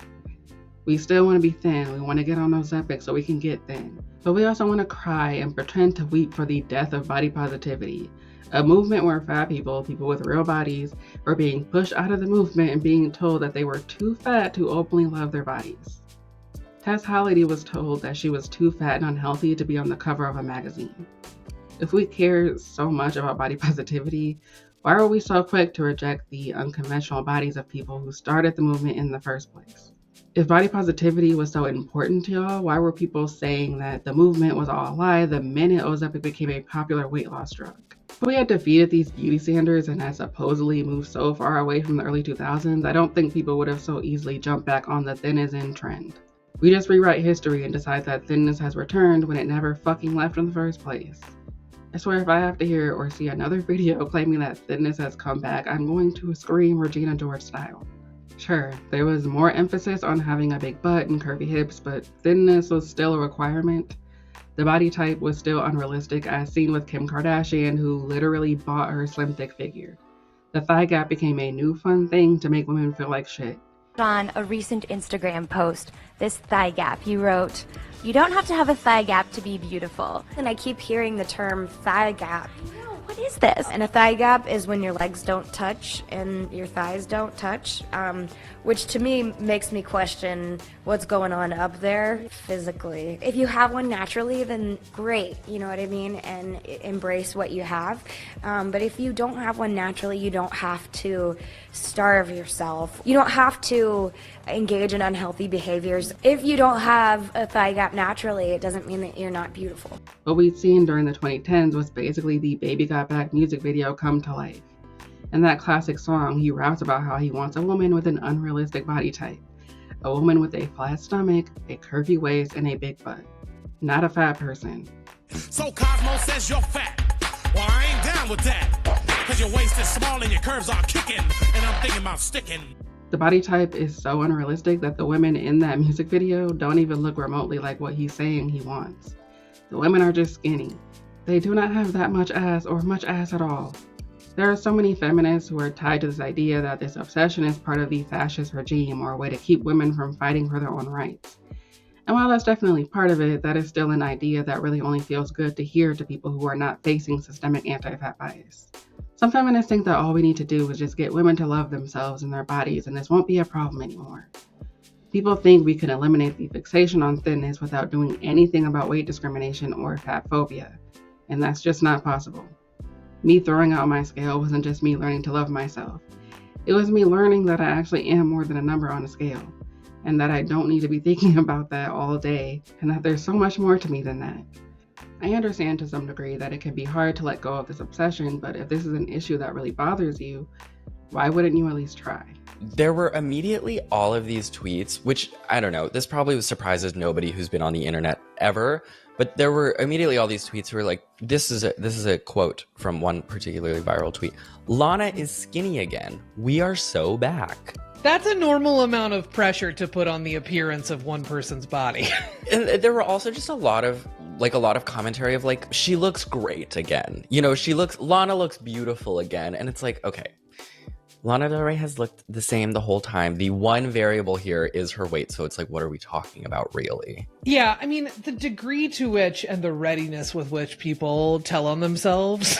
We still want to be thin. We want to get on those epics so we can get thin. But we also want to cry and pretend to weep for the death of body positivity. A movement where fat people with real bodies, were being pushed out of the movement and being told that they were too fat to openly love their bodies. Tess Holliday was told that she was too fat and unhealthy to be on the cover of a magazine. If we care so much about body positivity, why are we so quick to reject the unconventional bodies of people who started the movement in the first place? If body positivity was so important to y'all, why were people saying that the movement was all a lie the minute Ozempic became a popular weight loss drug? If we had defeated these beauty standards and had supposedly moved so far away from the early 2000s, I don't think people would have so easily jumped back on the thin is in trend. We just rewrite history and decide that thinness has returned when it never fucking left in the first place. I swear if I have to hear or see another video claiming that thinness has come back, I'm going to scream Regina George style. Sure, there was more emphasis on having a big butt and curvy hips, but thinness was still a requirement. The body type was still unrealistic, as seen with Kim Kardashian, who literally bought her slim thick figure. The thigh gap became a new fun thing to make women feel like shit. On a recent Instagram post, this thigh gap, you wrote, "You don't have to have a thigh gap to be beautiful." And I keep hearing the term thigh gap. What is this? And a thigh gap is when your legs don't touch and your thighs don't touch, which to me makes me question what's going on up there physically. If you have one naturally, then great, you know what I mean, and embrace what you have. But if you don't have one naturally, you don't have to starve yourself. You don't have to engage in unhealthy behaviors. If you don't have a thigh gap naturally, it doesn't mean that you're not beautiful. What we'd seen during the 2010s was basically the Baby Got Back music video come to life. In that classic song, he raps about how he wants a woman with an unrealistic body type. A woman with a flat stomach, a curvy waist, and a big butt. Not a fat person. So Cosmo says you're fat. Well, I ain't down with that. Cause your waist is small and your curves are kicking. And I'm thinking about sticking. The body type is so unrealistic that the women in that music video don't even look remotely like what he's saying he wants. The women are just skinny. They do not have that much ass or much ass at all. There are so many feminists who are tied to this idea that this obsession is part of the fascist regime or a way to keep women from fighting for their own rights. And while that's definitely part of it, that is still an idea that really only feels good to hear to people who are not facing systemic anti-fat bias. Some feminists think that all we need to do is just get women to love themselves and their bodies, and this won't be a problem anymore. People think we can eliminate the fixation on thinness without doing anything about weight discrimination or fat phobia, and that's just not possible. Me throwing out my scale wasn't just me learning to love myself. It was me learning that I actually am more than a number on a scale, and that I don't need to be thinking about that all day, and that there's so much more to me than that. I understand to some degree that it can be hard to let go of this obsession, but if this is an issue that really bothers you, why wouldn't you at least try? There were immediately all of these tweets, which, I don't know, this probably surprises nobody who's been on the internet ever, but there were immediately all these tweets who were like, this is a quote from one particularly viral tweet. Lana is skinny again. We are so back. That's a normal amount of pressure to put on the appearance of one person's body. And there were also just a lot of commentary of like, she looks great again. You know, Lana looks beautiful again. And it's like, okay, Lana Del Rey has looked the same the whole time. The one variable here is her weight. So it's like, what are we talking about really? Yeah, I mean, the degree to which and the readiness with which people tell on themselves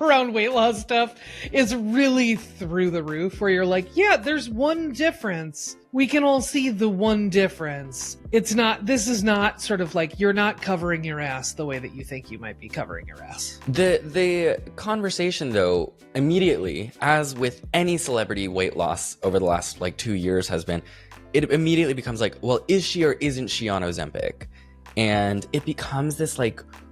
around weight loss stuff is really through the roof, where you're like, yeah, there's one difference. We can all see the one difference. This is not sort of like, you're not covering your ass the way that you think you might be covering your ass. The conversation, though, immediately, as with any celebrity weight loss over the last 2 years has been, it immediately becomes like, well, is she or isn't she on Ozempic? And it becomes this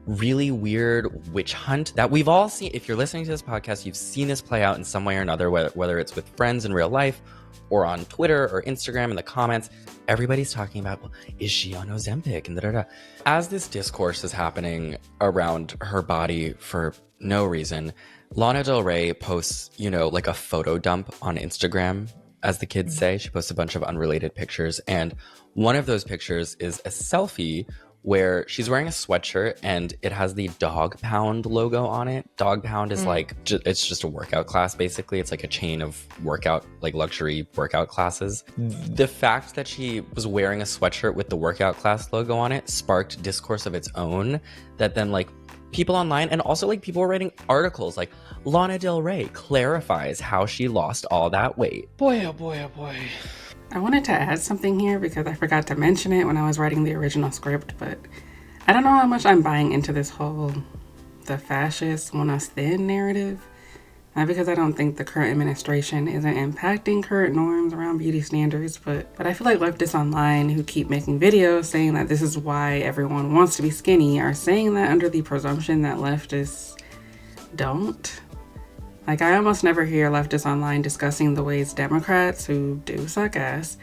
really weird witch hunt that we've all seen. If you're listening to this podcast, you've seen this play out in some way or another, whether it's with friends in real life or on Twitter or Instagram in the comments. Everybody's talking about, well, is she on Ozempic? And da-da-da. As this discourse is happening around her body for no reason, Lana Del Rey posts, a photo dump on Instagram, as the kids say. She posts a bunch of unrelated pictures. And one of those pictures is a selfie where she's wearing a sweatshirt and it has the Dog Pound logo on it. Dog Pound is it's just a workout class, basically. It's like a chain of workout, luxury workout classes. The fact that she was wearing a sweatshirt with the workout class logo on it sparked discourse of its own that then people online and also people were writing articles like Lana Del Rey clarifies how she lost all that weight. Boy, oh boy, oh boy. I wanted to add something here because I forgot to mention it when I was writing the original script, but I don't know how much I'm buying into this whole the fascists want us thin narrative. Not because I don't think the current administration isn't impacting current norms around beauty standards, but I feel like leftists online who keep making videos saying that this is why everyone wants to be skinny are saying that under the presumption that leftists don't. I almost never hear leftists online discussing the ways Democrats, who do suck ass,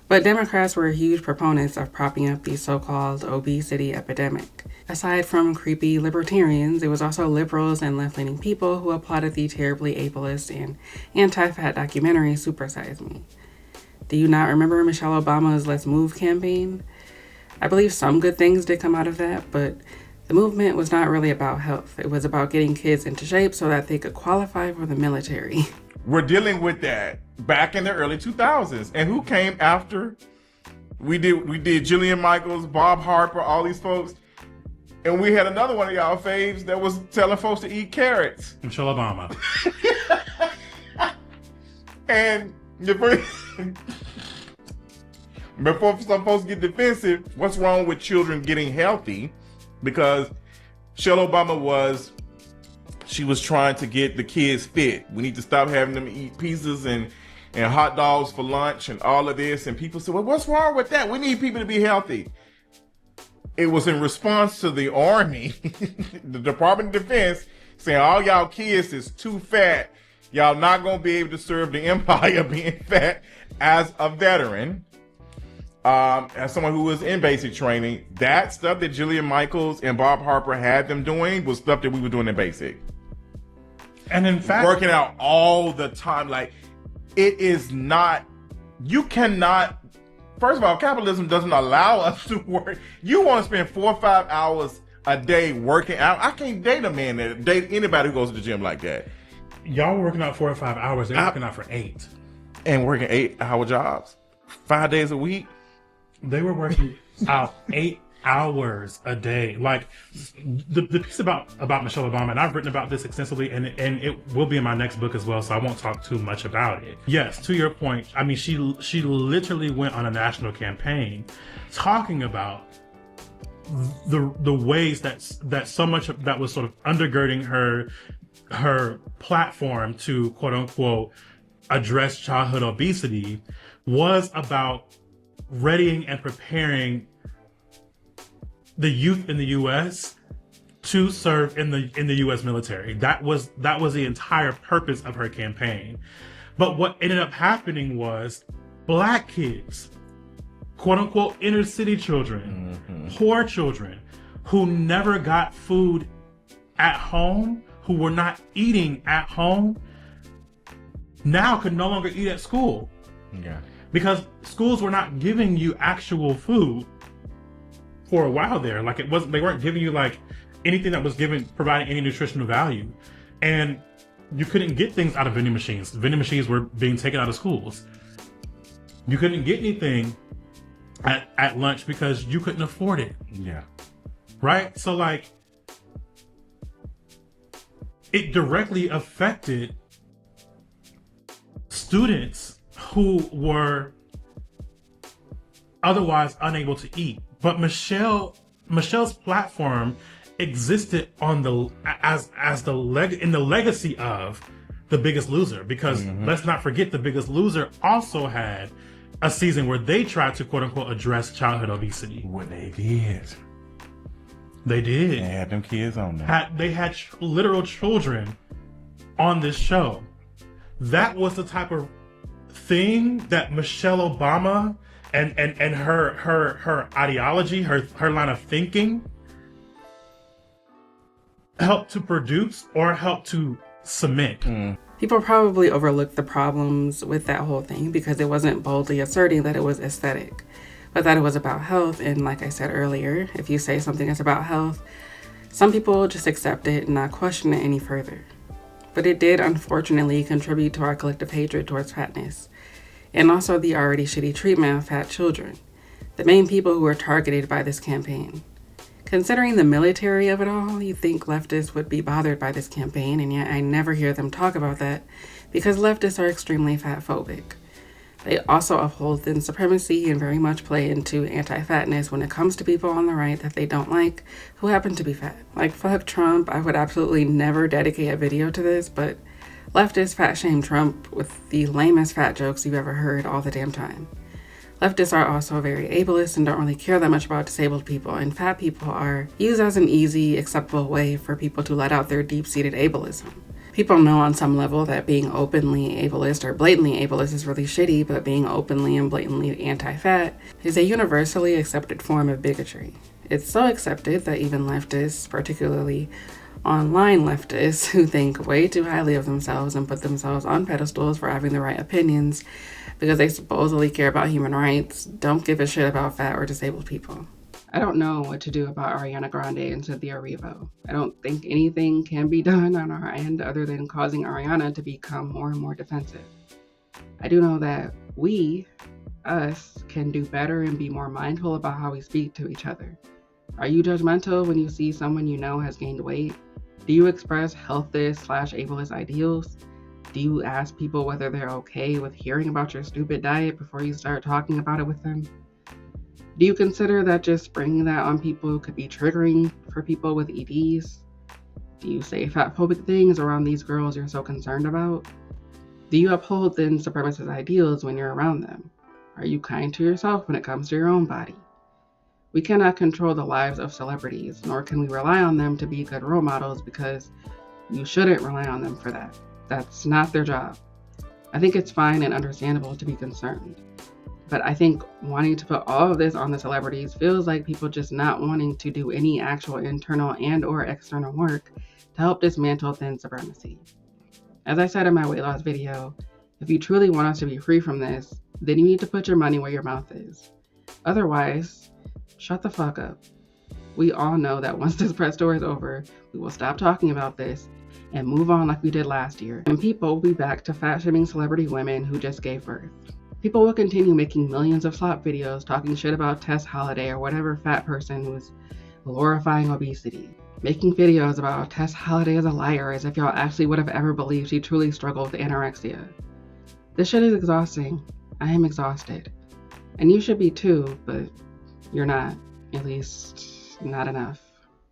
but Democrats were huge proponents of propping up the so-called obesity epidemic. Aside from creepy libertarians, it was also liberals and left-leaning people who applauded the terribly ableist and anti-fat documentary Super Size Me. Do you not remember Michelle Obama's Let's Move campaign? I believe some good things did come out of that, but the movement was not really about health. It was about getting kids into shape so that they could qualify for the military. We're dealing with that back in the early 2000s. And who came after? We did Jillian Michaels, Bob Harper, all these folks. And we had another one of y'all faves that was telling folks to eat carrots. Michelle Obama. And before some folks get defensive, what's wrong with children getting healthy? Because Michelle Obama was trying to get the kids fit. We need to stop having them eat pizzas and hot dogs for lunch and all of this. And people said, well, what's wrong with that? We need people to be healthy. It was in response to the Army, the Department of Defense, saying all y'all kids is too fat. Y'all not going to be able to serve the empire being fat. As a veteran, as someone who was in basic training, that stuff that Jillian Michaels and Bob Harper had them doing was stuff that we were doing in basic. And in fact, working out all the time. It is not, you cannot, first of all, capitalism doesn't allow us to work. You want to spend 4 or 5 hours a day working out. I can't date a man that date anybody who goes to the gym like that. Y'all were working out 4 or 5 hours. They were working out for 8. And working 8-hour jobs, 5 days a week. They were working out 8 hours a day. Like the piece about Michelle Obama, and I've written about this extensively, and it will be in my next book as well, so I won't talk too much about it. Yes, to your point, I mean, she literally went on a national campaign talking about the ways that so much of that was sort of undergirding her platform to quote unquote address childhood obesity was about readying and preparing the youth in the U.S. to serve in the U.S. military. That was the entire purpose of her campaign. But what ended up happening was Black kids, quote unquote inner city children, poor children who never got food at home, who were not eating at home, now could no longer eat at school. Yeah. Because schools were not giving you actual food for a while there. Like they weren't giving you like anything that was providing any nutritional value. And you couldn't get things out of vending machines. Vending machines were being taken out of schools. You couldn't get anything at lunch because you couldn't afford it. Yeah. Right? So like, it directly affected students who were otherwise unable to eat. But Michelle's platform existed on in the legacy of The Biggest Loser, because let's not forget The Biggest Loser also had a season where they tried to quote unquote address childhood obesity. What they did. They did. They had them kids on there. They had literal children on this show. That was the type of thing that Michelle Obama and her ideology, her line of thinking helped to produce or helped to cement. People probably overlooked the problems with that whole thing because it wasn't boldly asserting that it was aesthetic, but that it was about health. And like I said earlier, if you say something is about health, some people just accept it and not question it any further. But it did unfortunately contribute to our collective hatred towards fatness, and also the already shitty treatment of fat children, the main people who were targeted by this campaign. Considering the military of it all, you'd think leftists would be bothered by this campaign, and yet I never hear them talk about that because leftists are extremely fat phobic. They also uphold thin supremacy and very much play into anti-fatness when it comes to people on the right that they don't like who happen to be fat. Like, fuck Trump, I would absolutely never dedicate a video to this, but leftists fat shame Trump with the lamest fat jokes you've ever heard all the damn time. Leftists are also very ableist and don't really care that much about disabled people, and fat people are used as an easy, acceptable way for people to let out their deep-seated ableism. People know on some level that being openly ableist or blatantly ableist is really shitty, but being openly and blatantly anti-fat is a universally accepted form of bigotry. It's so accepted that even leftists, particularly online leftists who think way too highly of themselves and put themselves on pedestals for having the right opinions because they supposedly care about human rights, don't give a shit about fat or disabled people. I don't know what to do about Ariana Grande and Cynthia Erivo. I don't think anything can be done on our end other than causing Ariana to become more and more defensive. I do know that us, can do better and be more mindful about how we speak to each other. Are you judgmental when you see someone you know has gained weight? Do you express healthist/ableist ideals? Do you ask people whether they're okay with hearing about your stupid diet before you start talking about it with them? Do you consider that just springing that on people could be triggering for people with EDs? Do you say fat-phobic things around these girls you're so concerned about? Do you uphold thin supremacist ideals when you're around them? Are you kind to yourself when it comes to your own body? We cannot control the lives of celebrities, nor can we rely on them to be good role models because you shouldn't rely on them for that. That's not their job. I think it's fine and understandable to be concerned. But I think wanting to put all of this on the celebrities feels like people just not wanting to do any actual internal and or external work to help dismantle thin supremacy. As I said in my weight loss video, if you truly want us to be free from this, then you need to put your money where your mouth is. Otherwise, shut the fuck up. We all know that once this press tour is over, we will stop talking about this and move on like we did last year. And people will be back to fat-shaming celebrity women who just gave birth. People will continue making millions of slop videos talking shit about Tess Holliday or whatever fat person who is glorifying obesity. Making videos about how Tess Holliday is a liar as if y'all actually would have ever believed she truly struggled with anorexia. This shit is exhausting. I am exhausted. And you should be too, but you're not. At least, not enough.